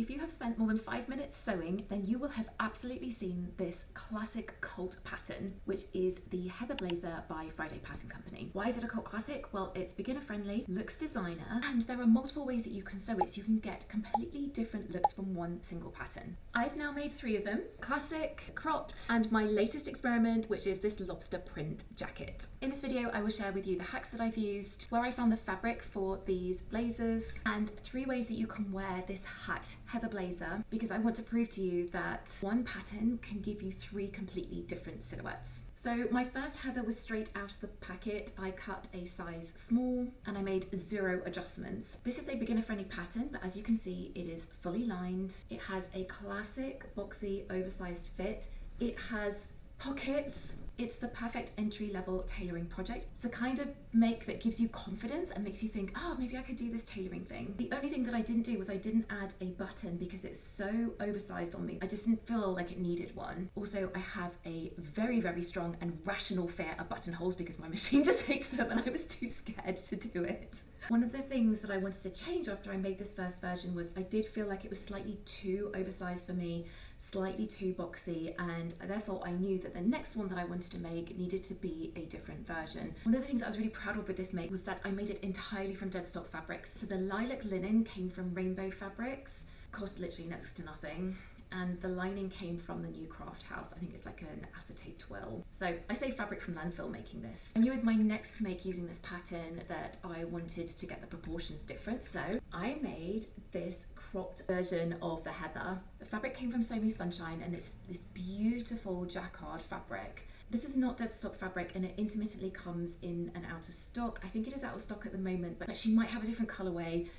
If you have spent more than 5 minutes sewing, then you will have absolutely seen this classic cult pattern, which is the Heather Blazer by Friday Pattern Company. Why is it a cult classic? Well, it's beginner friendly, looks designer, and there are multiple ways that you can sew it, so you can get completely different looks from one single pattern. I've now made 3 of them: classic, cropped, and my latest experiment, which is this lobster print jacket. In this video, I will share with you the hacks that I've used, where I found the fabric for these blazers, and 3 ways that you can wear this hacked Heather blazer, because I want to prove to you that one pattern can give you 3 completely different silhouettes. So my first Heather was straight out of the packet. I cut a size small and I made 0 adjustments. This is a beginner friendly pattern, but as you can see, it is fully lined. It has a classic boxy oversized fit. It has pockets. It's the perfect entry-level tailoring project. It's the kind of make that gives you confidence and makes you think, oh, maybe I could do this tailoring thing. The only thing that I didn't do was I didn't add a button because it's so oversized on me. I just didn't feel like it needed one. Also, I have a very, very strong and rational fear of buttonholes because my machine just hates them and I was too scared to do it. One of the things that I wanted to change after I made this first version was I did feel like it was slightly too oversized for me, slightly too boxy, and therefore I knew that the next one that I wanted to make needed to be a different version. One of the things I was really proud of with this make was that I made it entirely from dead stock fabrics. So the lilac linen came from Rainbow Fabrics, cost literally next to nothing. And the lining came from the new craft house. I think it's like an acetate twill. So I saved fabric from landfill making this. I knew with my next make using this pattern that I wanted to get the proportions different. So I made this cropped version of the Heather. The fabric came from Sew Me Sunshine and it's this beautiful jacquard fabric. This is not dead stock fabric and it intermittently comes in and out of stock. I think it is out of stock at the moment, but she might have a different colorway.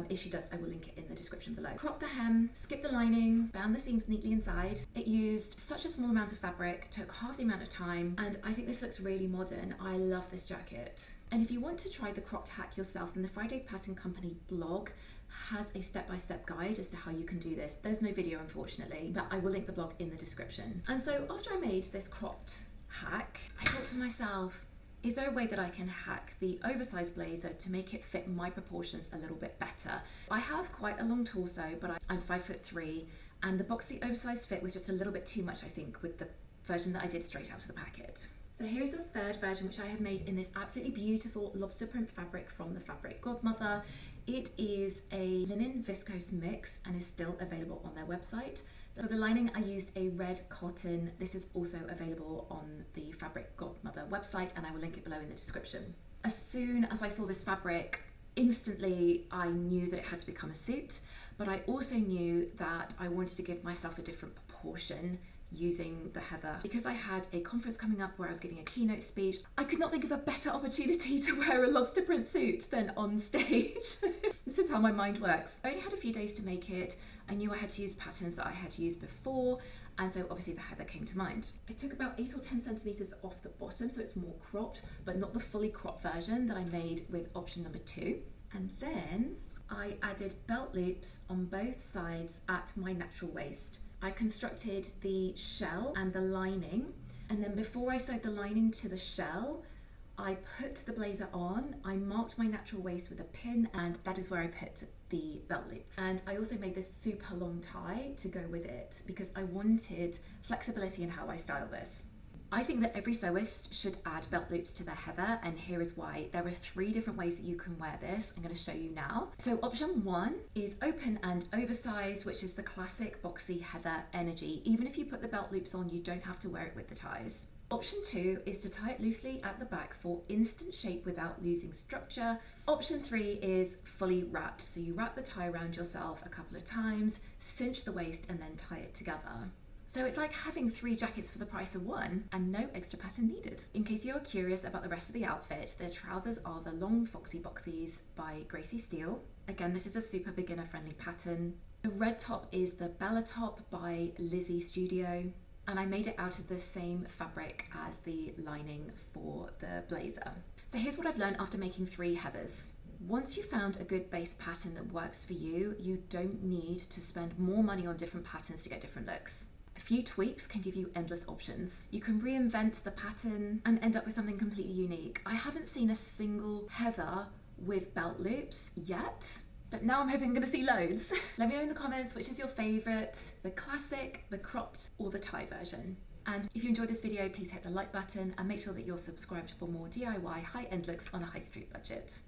If she does, I will link it in the description below. Cropped the hem, skipped the lining, bound the seams neatly inside. It used such a small amount of fabric, took half the amount of time, and I think this looks really modern. I love this jacket. And if you want to try the cropped hack yourself, then the Friday Pattern Company blog has a step-by-step guide as to how you can do this. There's no video, unfortunately, but I will link the blog in the description. And so after I made this cropped hack, I thought to myself, is there a way that I can hack the oversized blazer to make it fit my proportions a little bit better? I have quite a long torso, but I'm 5'3", and the boxy oversized fit was just a little bit too much, I think, with the version that I did straight out of the packet. So here's the 3rd version, which I have made in this absolutely beautiful lobster print fabric from the Fabric Godmother. It is a linen viscose mix and is still available on their website. For the lining, I used a red cotton. This is also available on the Fabric Godmother website, and I will link it below in the description. As soon as I saw this fabric, instantly I knew that it had to become a suit, but I also knew that I wanted to give myself a different proportion using the Heather. Because I had a conference coming up where I was giving a keynote speech, I could not think of a better opportunity to wear a lobster print suit than on stage. This is how my mind works. I only had a few days to make it. I knew I had to use patterns that I had used before, and so obviously the Heather came to mind. I took about 8 or 10 centimeters off the bottom, so it's more cropped, but not the fully cropped version that I made with option number 2. And then I added belt loops on both sides at my natural waist. I constructed the shell and the lining, and then before I sewed the lining to the shell, I put the blazer on, I marked my natural waist with a pin, and that is where I put the belt loops. And I also made this super long tie to go with it because I wanted flexibility in how I style this. I think that every sewist should add belt loops to their Heather, and here is why. There are 3 different ways that you can wear this. I'm going to show you now. So option 1 is open and oversized, which is the classic boxy Heather energy. Even if you put the belt loops on, you don't have to wear it with the ties. Option 2 is to tie it loosely at the back for instant shape without losing structure. Option 3 is fully wrapped. So you wrap the tie around yourself a couple of times, cinch the waist, and then tie it together. So it's like having 3 jackets for the price of 1 and no extra pattern needed. In case you're curious about the rest of the outfit, the trousers are the long Foxie Boxies by Gracie Steele. Again, this is a super beginner friendly pattern. The red top is the Bella top by Lizzie Studio, and I made it out of the same fabric as the lining for the blazer. So here's what I've learned after making 3 Heathers. Once you've found a good base pattern that works for you, you don't need to spend more money on different patterns to get different looks. A few tweaks can give you endless options. You can reinvent the pattern and end up with something completely unique. I haven't seen a single Heather with belt loops yet. but now I'm hoping I'm going to see loads. Let me know in the comments which is your favourite, the classic, the cropped, or the tie version. And if you enjoyed this video, please hit the like button and make sure that you're subscribed for more DIY high-end looks on a high street budget.